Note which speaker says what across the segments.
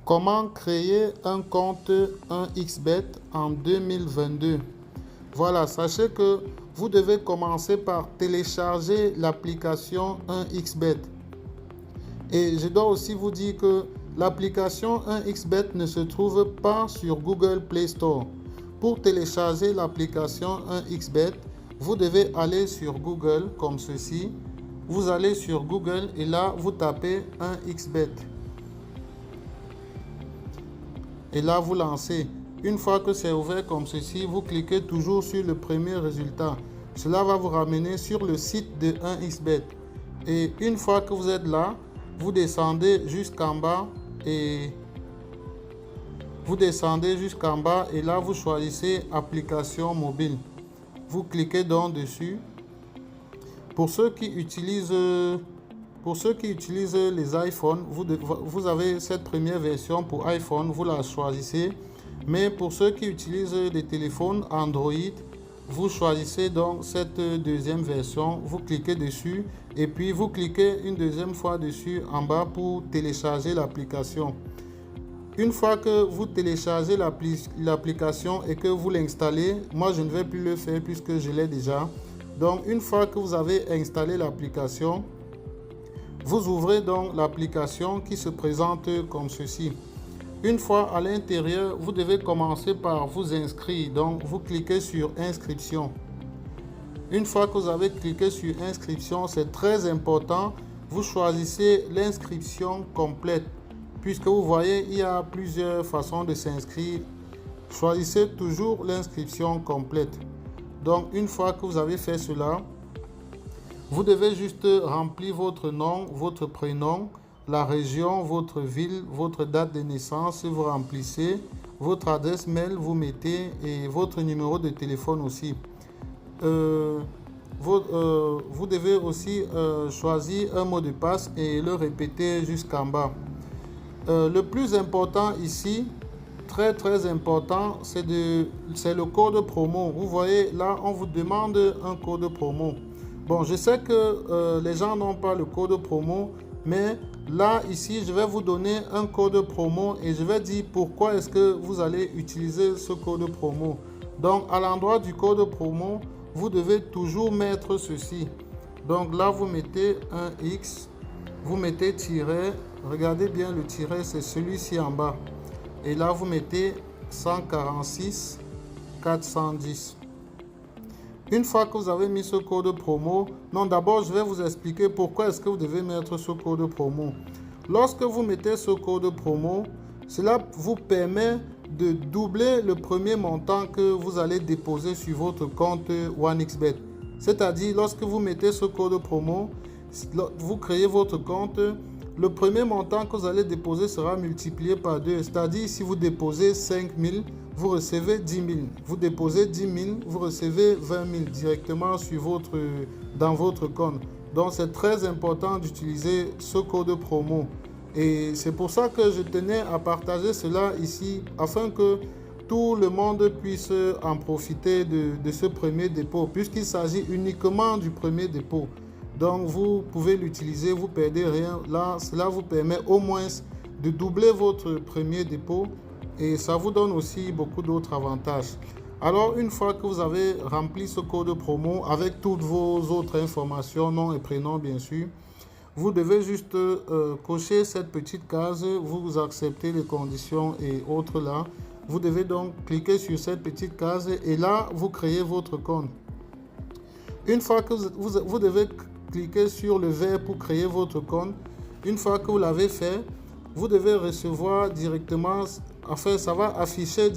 Speaker 1: Comment créer un compte 1xBet en 2022? Voilà, sachez que vous devez commencer par télécharger l'application 1xBet. Et je dois aussi vous dire que l'application 1xBet ne se trouve pas sur Google Play Store. Pour télécharger l'application 1xBet, vous devez aller sur Google comme ceci. Vous allez sur Google et là, vous tapez 1xBet. Et là, vous lancez. Une fois que c'est ouvert comme ceci, vous cliquez toujours sur le premier résultat. Cela va vous ramener sur le site de 1xBet. Et une fois que vous êtes là, vous descendez jusqu'en bas et là, vous choisissez application mobile. Vous cliquez donc dessus. Pour ceux qui utilisent les iPhones, vous avez cette première version pour iPhone, vous la choisissez. Mais pour ceux qui utilisent des téléphones Android, vous choisissez donc cette deuxième version. Vous cliquez dessus et puis vous cliquez une deuxième fois dessus en bas pour télécharger l'application. Une fois que vous téléchargez l'application et que vous l'installez, moi je ne vais plus le faire puisque je l'ai déjà. Donc une fois que vous avez installé l'application, vous ouvrez donc l'application qui se présente comme ceci. Une fois à l'intérieur, vous devez commencer par vous inscrire. Donc vous cliquez sur inscription. Une fois que vous avez cliqué sur inscription, c'est très important. Vous choisissez l'inscription complète. Puisque vous voyez, il y a plusieurs façons de s'inscrire. Choisissez toujours l'inscription complète. Donc une fois que vous avez fait cela, vous devez juste remplir votre nom, votre prénom, la région, votre ville, votre date de naissance, vous remplissez, votre adresse mail, vous mettez et votre numéro de téléphone aussi. Vous devez aussi choisir un mot de passe et le répéter jusqu'en bas. Le plus important ici, très important, c'est le code promo. Vous voyez là, on vous demande un code promo. Bon, je sais que les gens n'ont pas le code promo, mais là, ici, je vais vous donner un code promo et je vais dire pourquoi est-ce que vous allez utiliser ce code promo. Donc, à l'endroit du code promo, vous devez toujours mettre ceci. Donc là, vous mettez un X, vous mettez tiret, regardez bien le tiret, c'est celui-ci en bas. Et là, vous mettez 146 410. Une fois que vous avez mis ce code promo, non, d'abord, je vais vous expliquer pourquoi est-ce que vous devez mettre ce code promo. Lorsque vous mettez ce code promo, cela vous permet de doubler le premier montant que vous allez déposer sur votre compte 1xBet. C'est-à-dire, lorsque vous mettez ce code promo, vous créez votre compte, le premier montant que vous allez déposer sera multiplié par 2. C'est-à-dire, si vous déposez 5 000, vous recevez 10 000. Vous déposez 10 000, vous recevez 20 000 directement dans votre compte. Donc, c'est très important d'utiliser ce code promo. Et c'est pour ça que je tenais à partager cela ici, afin que tout le monde puisse en profiter de ce premier dépôt, puisqu'il s'agit uniquement du premier dépôt. Donc, vous pouvez l'utiliser, vous ne perdez rien. Là, cela vous permet au moins de doubler votre premier dépôt et ça vous donne aussi beaucoup d'autres avantages. Alors, une fois que vous avez rempli ce code promo avec toutes vos autres informations, nom et prénom bien sûr, vous devez juste cocher cette petite case, vous acceptez les conditions et autres là. Vous devez donc cliquer sur cette petite case et là, vous créez votre compte. Une fois que vous devez cliquer sur le vert pour créer votre compte. Une fois que vous l'avez fait, vous devez recevoir directement, enfin ça va afficher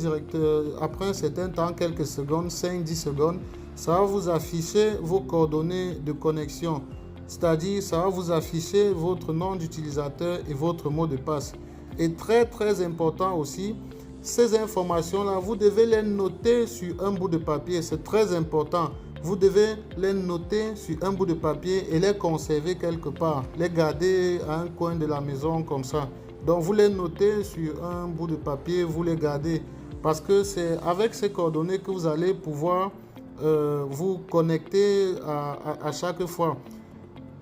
Speaker 1: après un certain temps, quelques secondes, 5-10 secondes, ça va vous afficher vos coordonnées de connexion. C'est-à-dire, ça va vous afficher votre nom d'utilisateur et votre mot de passe. Et très important aussi, ces informations-là, vous devez les noter sur un bout de papier. C'est très important. Vous devez les noter sur un bout de papier et les conserver quelque part. Les garder à un coin de la maison comme ça. Donc, vous les notez sur un bout de papier, vous les gardez. Parce que c'est avec ces coordonnées que vous allez pouvoir vous connecter à chaque fois.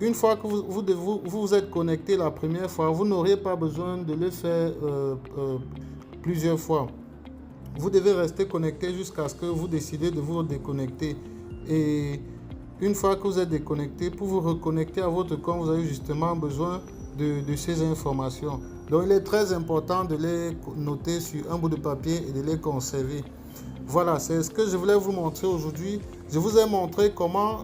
Speaker 1: Une fois que vous êtes connecté la première fois, vous n'aurez pas besoin de le faire plusieurs fois. Vous devez rester connecté jusqu'à ce que vous décidez de vous déconnecter. Et une fois que vous êtes déconnecté, pour vous reconnecter à votre compte, vous avez justement besoin de ces informations. Donc il est très important de les noter sur un bout de papier et de les conserver. Voilà, c'est ce que je voulais vous montrer aujourd'hui. Je vous ai montré comment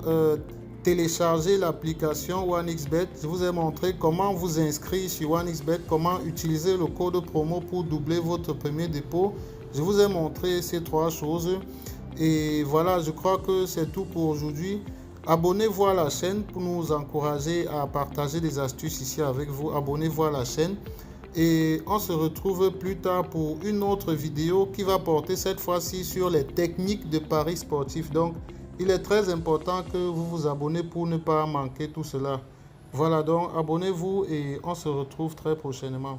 Speaker 1: télécharger l'application OneXBet. Je vous ai montré comment vous inscrire sur OneXBet, comment utiliser le code promo pour doubler votre premier dépôt. Je vous ai montré ces trois choses. Et voilà, je crois que c'est tout pour aujourd'hui. Abonnez-vous à la chaîne pour nous encourager à partager des astuces ici avec vous. Abonnez-vous à la chaîne. Et on se retrouve plus tard pour une autre vidéo qui va porter cette fois-ci sur les techniques de paris sportifs. Donc, il est très important que vous vous abonnez pour ne pas manquer tout cela. Voilà, donc abonnez-vous et on se retrouve très prochainement.